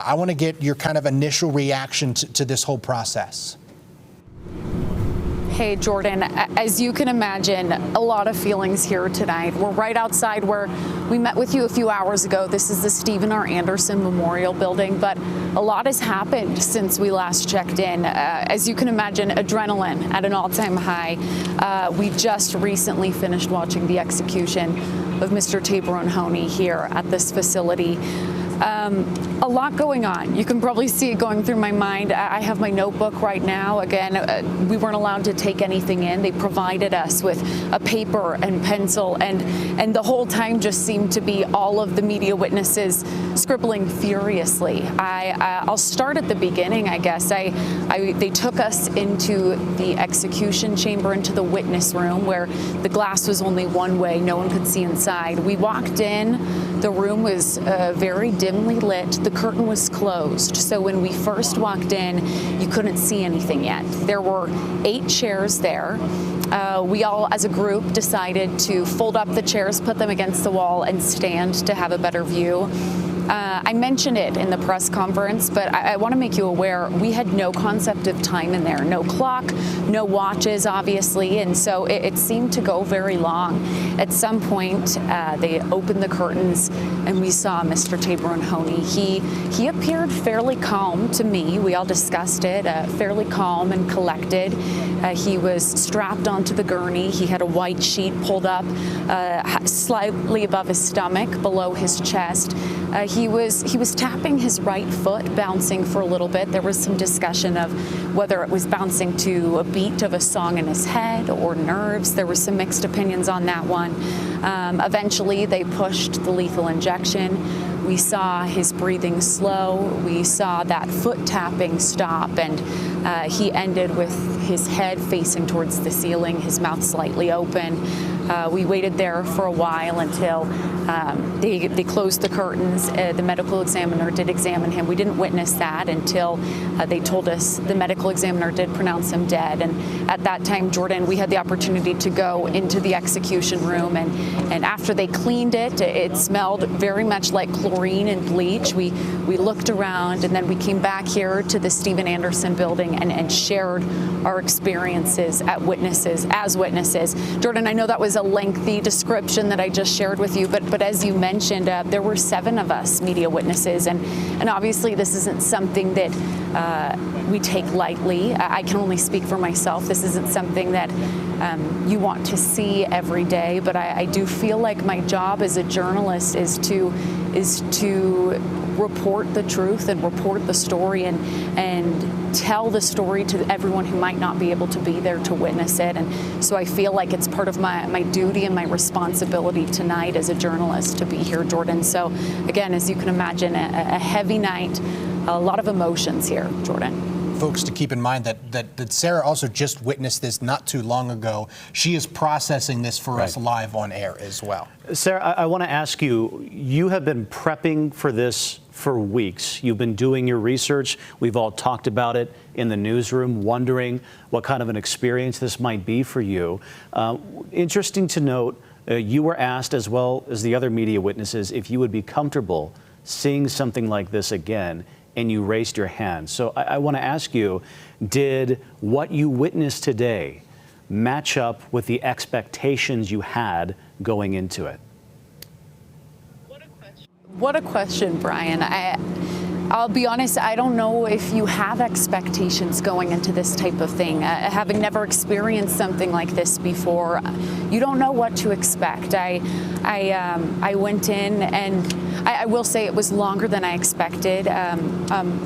I want to get your kind of initial reaction to this whole process. Hey, Jordan, as you can imagine, a lot of feelings here tonight. We're right outside where we met with you a few hours ago. This is the Stephen R. Anderson Memorial Building, but a lot has happened since we last checked in. As you can imagine, adrenaline at an all-time high. We just recently finished watching the execution of Mr. Taberon Honie here at this facility. A lot going on. You can probably see it going through my mind. I have my notebook right now. Again, we weren't allowed to take anything in. They provided us with a paper and pencil, and the whole time just seemed to be all of the media witnesses scribbling furiously. I'll start at the beginning, I guess. They took us into the execution chamber, into the witness room, where the glass was only one way. No one could see inside. We walked in. The room was very dimly lit. The curtain was closed. So when we first walked in, you couldn't see anything yet. There were 8 chairs there. We all, as a group, decided to fold up the chairs, put them against the wall, and stand to have a better view. I mentioned it in the press conference, but I want to make you aware we had no concept of time in there. No clock, no watches, obviously, and so it seemed to go very long. At some point, they opened the curtains, and we saw Mr. Taberon Honie. He appeared fairly calm to me. We all discussed it, fairly calm and collected. He was strapped onto the gurney. He had a white sheet pulled up slightly above his stomach, below his chest. He was tapping his right foot, bouncing for a little bit. There was some discussion of whether it was bouncing to a beat of a song in his head or nerves. There were some mixed opinions on that one. Eventually, they pushed the lethal injection. We saw his breathing slow. We saw that foot tapping stop, and he ended with his head facing towards the ceiling, his mouth slightly open. We waited there for a while until they closed the curtains. The medical examiner did examine him. We didn't witness that until they told us the medical examiner did pronounce him dead. And at that time, Jordan, we had the opportunity to go into the execution room, and after they cleaned it, it smelled very much like chlorine and bleach. We looked around, and then we came back here to the Stephen Anderson building and shared our experiences as witnesses. Jordan, I know that was a lengthy description that I just shared with you, but as you mentioned, there were 7 of us media witnesses, and obviously this isn't something that we take lightly. I can only speak for myself. This isn't something that you want to see every day, but I do feel like my job as a journalist is to report the truth and report the story and tell the story to everyone who might not be able to be there to witness it. And so I feel like it's part of my duty and my responsibility tonight as a journalist to be here, Jordan. So again, as you can imagine, a heavy night, a lot of emotions here, Jordan. Folks to keep in mind that Sarah also just witnessed this not too long ago. She is processing this for us live on air as well. Sarah, I want to ask you, you have been prepping for this for weeks. You've been doing your research. We've all talked about it in the newsroom, wondering what kind of an experience this might be for you. Interesting to note, you were asked, as well as the other media witnesses, if you would be comfortable seeing something like this again, and you raised your hand. So I want to ask you, did what you witnessed today match up with the expectations you had going into it? What a question, Brian. I'll be honest, I don't know if you have expectations going into this type of thing. Having never experienced something like this before, you don't know what to expect. I went in, and I will say it was longer than I expected,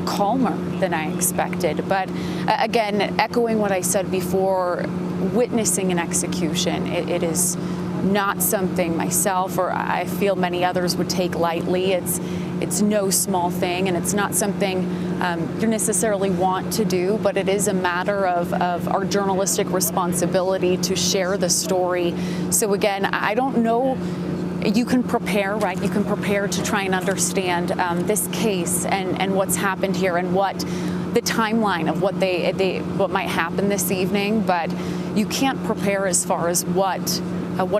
calmer than I expected. But again, echoing what I said before, witnessing an execution, it is not something myself or I feel many others would take lightly. It's no small thing, and it's not something you necessarily want to do, but it is a matter of our journalistic responsibility to share the story. So again, I don't know. You can prepare, right? You can prepare to try and understand this case and what's happened here and what the timeline of what might happen this evening, but you can't prepare as far as what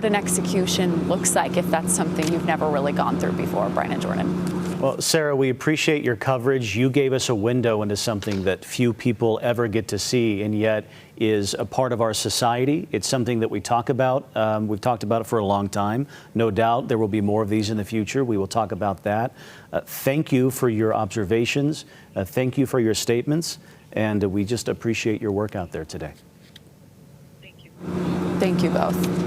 an execution looks like if that's something you've never really gone through before, Brian and Jordan. Well, Sarah, we appreciate your coverage. You gave us a window into something that few people ever get to see, and yet is a part of our society. It's something that we talk about. We've talked about it for a long time. No doubt there will be more of these in the future. We will talk about that. Thank you for your observations. Thank you for your statements. And we just appreciate your work out there today. Thank you. Thank you both.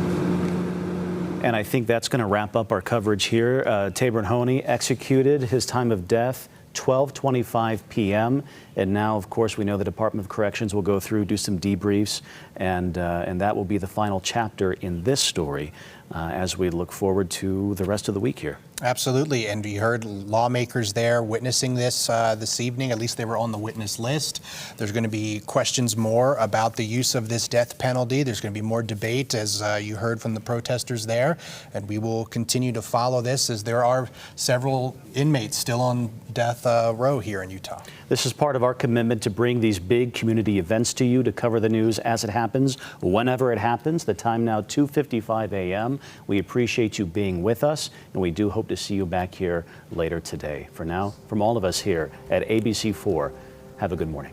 And I think that's going to wrap up our coverage here. Taberon Honie executed his time of death 12:25 p.m. And now, of course, we know the Department of Corrections will go through, do some debriefs, and that will be the final chapter in this story as we look forward to the rest of the week here. Absolutely, and you heard lawmakers there witnessing this this evening. At least they were on the witness list. There's going to be questions more about the use of this death penalty. There's going to be more debate, as you heard from the protesters there, and we will continue to follow this as there are several inmates still on death row here in Utah. This is part of our commitment to bring these big community events to you, to cover the news as it happens, whenever it happens. The time now, 2:55 a.m. We appreciate you being with us, and we do hope to see you back here later today. For now, from all of us here at ABC4, have a good morning.